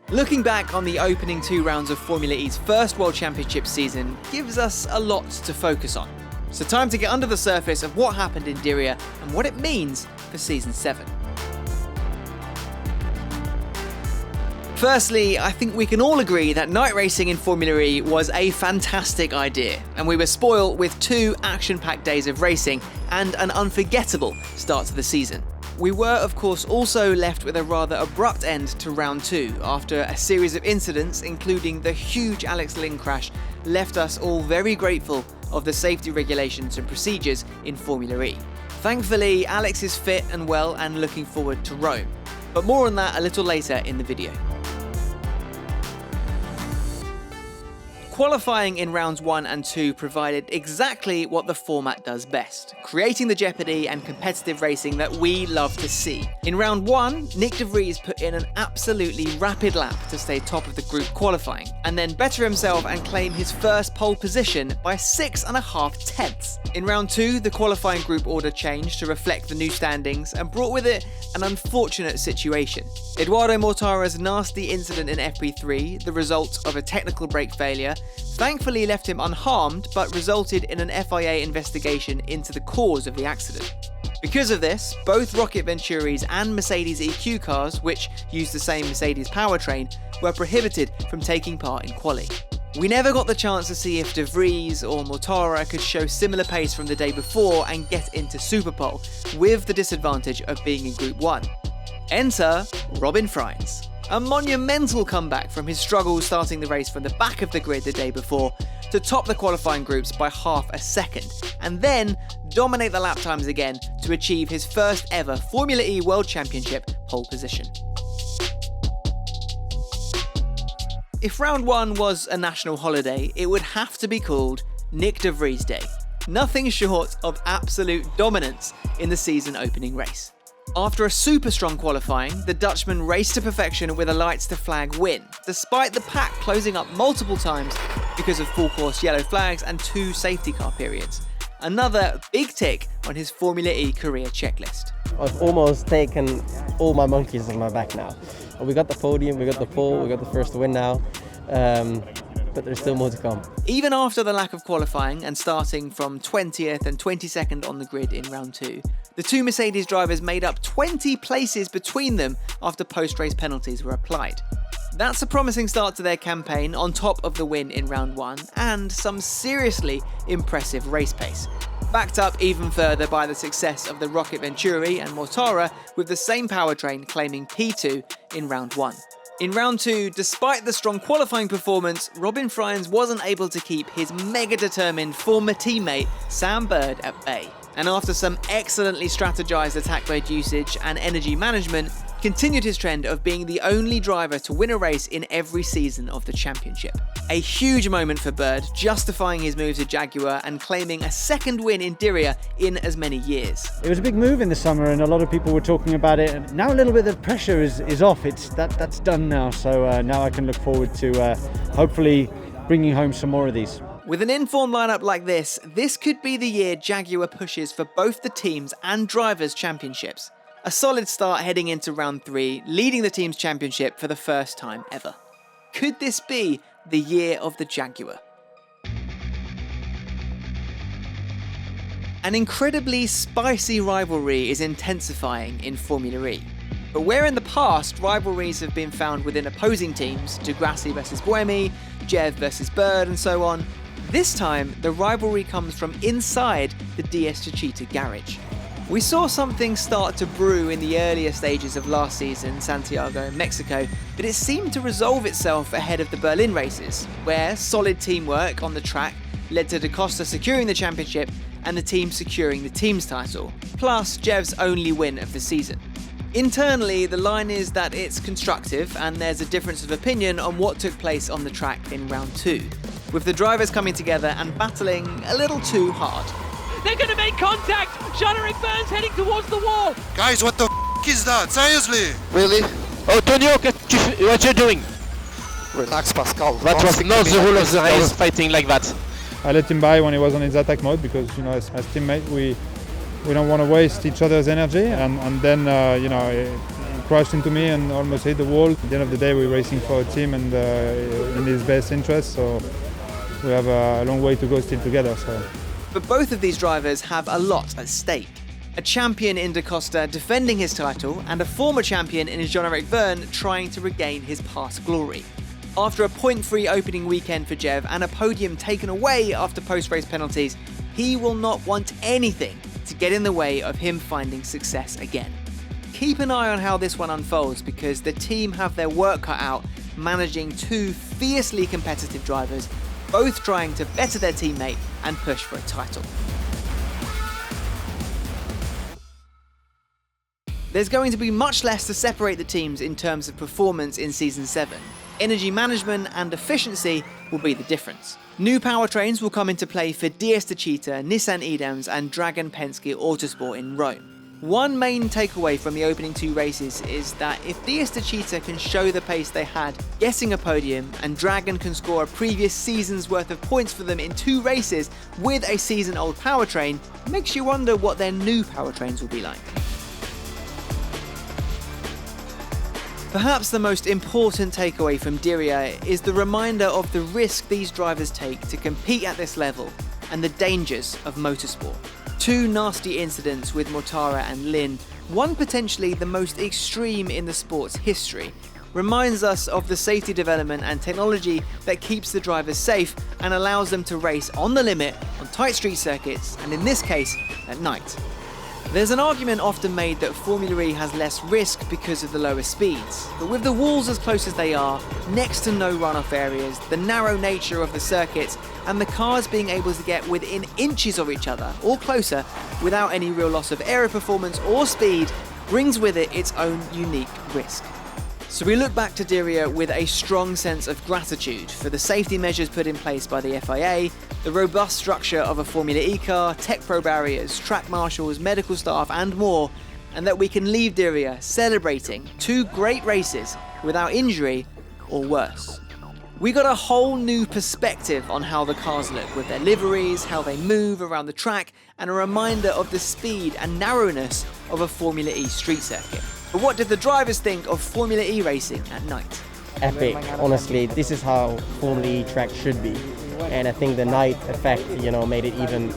Looking back on the opening 2 rounds of Formula E's first World Championship season gives us a lot to focus on. So time to get under the surface of what happened in Diriyah and what it means for Season 7. Firstly, I think we can all agree that night racing in Formula E was a fantastic idea, and we were spoiled with 2 action-packed days of racing and an unforgettable start to the season. We were, of course, also left with a rather abrupt end to round 2 after a series of incidents, including the huge Alex Lynn crash, left us all very grateful of the safety regulations and procedures in Formula E. Thankfully, Alex is fit and well and looking forward to Rome, but more on that a little later in the video. Qualifying in rounds 1 and 2 provided exactly what the format does best, creating the jeopardy and competitive racing that we love to see. In round 1, Nick de Vries put in an absolutely rapid lap to stay top of the group qualifying, and then better himself and claim his first pole position by 6.5 tenths. In round 2, the qualifying group order changed to reflect the new standings and brought with it an unfortunate situation. Eduardo Mortara's nasty incident in E-Prix 3, the result of a technical brake failure, thankfully left him unharmed but resulted in an FIA investigation into the cause of the accident. Because of this, both Rocket Venturis and Mercedes EQ cars, which use the same Mercedes powertrain, were prohibited from taking part in quali. We never got the chance to see if de Vries or Mortara could show similar pace from the day before and get into Superpole, with the disadvantage of being in Group 1. Enter Robin Frijns. A monumental comeback from his struggles starting the race from the back of the grid the day before to top the qualifying groups by half a second, and then dominate the lap times again to achieve his first ever Formula E World Championship pole position. If round 1 was a national holiday, it would have to be called Nick de Vries Day. Nothing short of absolute dominance in the season opening race. After a super strong qualifying, the Dutchman raced to perfection with a lights to flag win, despite the pack closing up multiple times because of full course yellow flags and 2 safety car periods. Another big tick on his Formula E career checklist. I've almost taken all my monkeys on my back now. We got the podium, we got the pole, we got the first win now, but there's still more to come. Even after the lack of qualifying and starting from 20th and 22nd on the grid in round 2, the 2 Mercedes drivers made up 20 places between them after post-race penalties were applied. That's a promising start to their campaign on top of the win in round 1 and some seriously impressive race pace, backed up even further by the success of the Rocket Venturi and Mortara with the same powertrain claiming P2 in round 1. In round 2, despite the strong qualifying performance, Robin Frijns wasn't able to keep his mega-determined former teammate Sam Bird at bay, and after some excellently strategized attack mode usage and energy management, continued his trend of being the only driver to win a race in every season of the championship. A huge moment for Bird, justifying his move to Jaguar and claiming a second win in Diriyah in as many years. It was a big move in the summer and a lot of people were talking about it. And now a little bit of the pressure is off. That's done now. So now I can look forward to hopefully bringing home some more of these. With an in-form lineup like this could be the year Jaguar pushes for both the teams and drivers' championships. A solid start heading into round 3, leading the team's championship for the first time ever. Could this be the year of the Jaguar? An incredibly spicy rivalry is intensifying in Formula E. But where in the past rivalries have been found within opposing teams, Degrassi versus Buemi, Jev versus Bird and so on, this time the rivalry comes from inside the DS Techeetah garage. We saw something start to brew in the earlier stages of last season, Santiago and Mexico, but it seemed to resolve itself ahead of the Berlin races, where solid teamwork on the track led to Da Costa securing the championship and the team securing the team's title, plus Jev's only win of the season. Internally, the line is that it's constructive and there's a difference of opinion on what took place on the track in round 2, with the drivers coming together and battling a little too hard. They're going to make contact! Jean-Eric Burns heading towards the wall! Guys, what the f*** is that? Seriously? Really? Oh, Tonio, what you doing? Relax, Pascal. That was not the rule of the race, fighting like that. I let him by when he was on his attack mode because, as teammates, we don't want to waste each other's energy. And then, crashed into me and almost hit the wall. At the end of the day, we're racing for a team and in his best interest, so we have a long way to go still together. So. But both of these drivers have a lot at stake. A champion in Da Costa defending his title, and a former champion in Jean-Eric Vergne trying to regain his past glory. After a point-free opening weekend for Jev and a podium taken away after post-race penalties, he will not want anything to get in the way of him finding success again. Keep an eye on how this one unfolds, because the team have their work cut out managing two fiercely competitive drivers, both trying to better their teammate and push for a title. There's going to be much less to separate the teams in terms of performance in Season 7. Energy management and efficiency will be the difference. New powertrains will come into play for DS Techeetah, Nissan Edams and Dragon Penske Autosport in Rome. One main takeaway from the opening two races is that if DS Techeetah can show the pace they had getting a podium, and Dragon can score a previous season's worth of points for them in two races with a season-old powertrain, it makes you wonder what their new powertrains will be like. Perhaps the most important takeaway from Diriyah is the reminder of the risk these drivers take to compete at this level and the dangers of motorsport. Two nasty incidents with Mortara and Lin, one potentially the most extreme in the sport's history, reminds us of the safety development and technology that keeps the drivers safe and allows them to race on the limit on tight street circuits, and in this case, at night. There's an argument often made that Formula E has less risk because of the lower speeds, but with the walls as close as they are, next to no runoff areas, the narrow nature of the circuits, and the cars being able to get within inches of each other, or closer, without any real loss of aero performance or speed, brings with it its own unique risk. So we look back to Diriyah with a strong sense of gratitude for the safety measures put in place by the FIA, the robust structure of a Formula E car, tech pro barriers, track marshals, medical staff and more, and that we can leave Diriyah celebrating two great races without injury or worse. We got a whole new perspective on how the cars look with their liveries, how they move around the track, and a reminder of the speed and narrowness of a Formula E street circuit. But what did the drivers think of Formula E racing at night? Epic. Honestly, this is how Formula E track should be. And I think the night effect, made it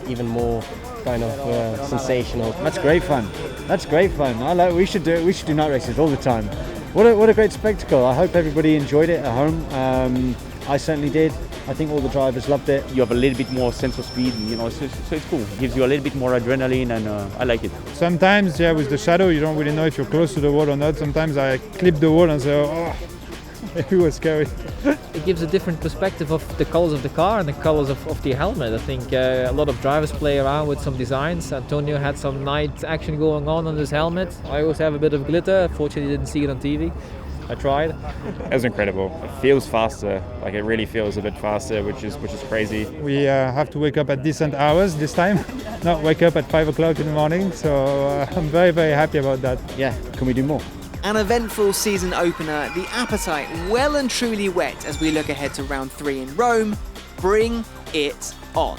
even more kind of sensational. That's great fun. That's great fun. We should do night races all the time. What a great spectacle. I hope everybody enjoyed it at home. I certainly did. I think all the drivers loved it. You have a little bit more sense of speed, so it's cool. It gives you a little bit more adrenaline, and I like it. Sometimes, with the shadow, you don't really know if you're close to the wall or not. Sometimes I clip the wall and say, oh, it was scary. It gives a different perspective of the colors of the car and the colors of the helmet. I think a lot of drivers play around with some designs. Antonio had some night action going on his helmet. I always have a bit of glitter. Fortunately, didn't see it on TV. I tried. It was incredible. It feels faster. Like it really feels a bit faster, which is crazy. We have to wake up at decent hours this time, not wake up at 5 o'clock in the morning. So I'm very, very happy about that. Yeah, can we do more? An eventful season opener, the appetite well and truly whet as we look ahead to round 3 in Rome. Bring it on.